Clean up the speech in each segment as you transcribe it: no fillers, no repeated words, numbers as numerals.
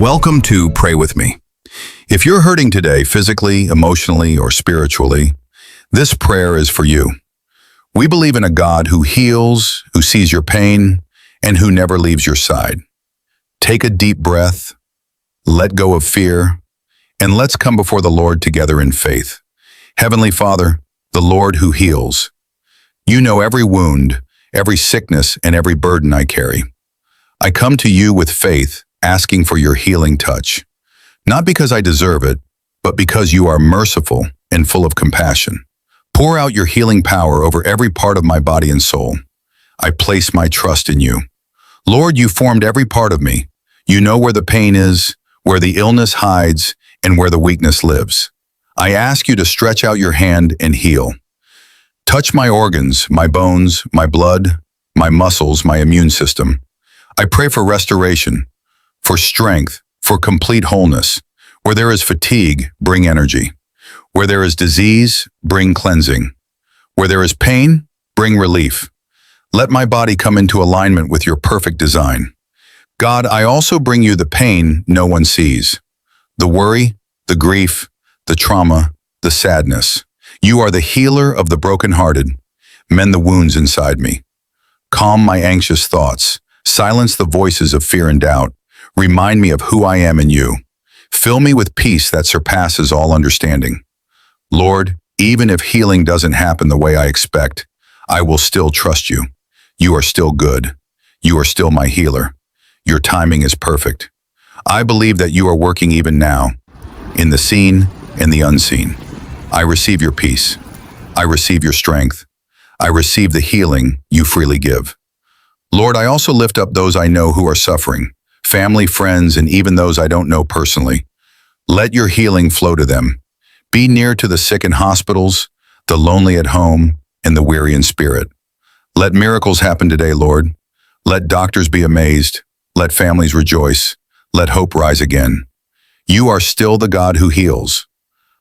Welcome to Pray With Me. If you're hurting today, physically, emotionally, or spiritually, this prayer is for you. We believe in a God who heals, who sees your pain, and who never leaves your side. Take a deep breath, let go of fear, and let's come before the Lord together in faith. Heavenly Father, the Lord who heals, you know every wound, every sickness, and every burden I carry. I come to you with faith, asking for your healing touch, not because I deserve it, but because you are merciful and full of compassion. Pour out your healing power over every part of my body and soul. I place my trust in you. Lord, you formed every part of me. You know where the pain is, where the illness hides, and where the weakness lives. I ask you to stretch out your hand and heal. Touch my organs, my bones, my blood, my muscles, my immune system. I pray for restoration, for strength, for complete wholeness. Where there is fatigue, bring energy. Where there is disease, bring cleansing. Where there is pain, bring relief. Let my body come into alignment with your perfect design. God, I also bring you the pain no one sees, the worry, the grief, the trauma, the sadness. You are the healer of the brokenhearted. Mend the wounds inside me. Calm my anxious thoughts. Silence the voices of fear and doubt. Remind me of who I am in you. Fill me with peace that surpasses all understanding. Lord, even if healing doesn't happen the way I expect, I will still trust you. You are still good. You are still my healer. Your timing is perfect. I believe that you are working even now, in the seen and the unseen. I receive your peace. I receive your strength. I receive the healing you freely give. Lord, I also lift up those I know who are suffering, family, friends, and even those I don't know personally. Let your healing flow to them. Be near to the sick in hospitals, the lonely at home, and the weary in spirit. Let miracles happen today, Lord. Let doctors be amazed. Let families rejoice. Let hope rise again. You are still the God who heals.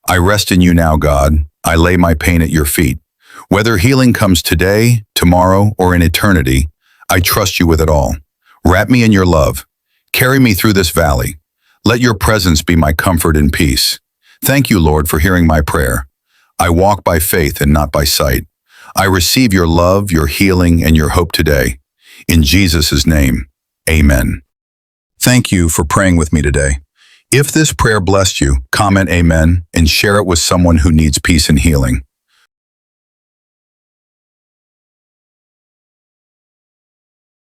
I rest in you now, God. I lay my pain at your feet. Whether healing comes today, tomorrow, or in eternity, I trust you with it all. Wrap me in your love. Carry me through this valley. Let your presence be my comfort and peace. Thank you, Lord, for hearing my prayer. I walk by faith and not by sight. I receive your love, your healing, and your hope today. In Jesus' name, amen. Thank you for praying with me today. If this prayer blessed you, comment amen and share it with someone who needs peace and healing.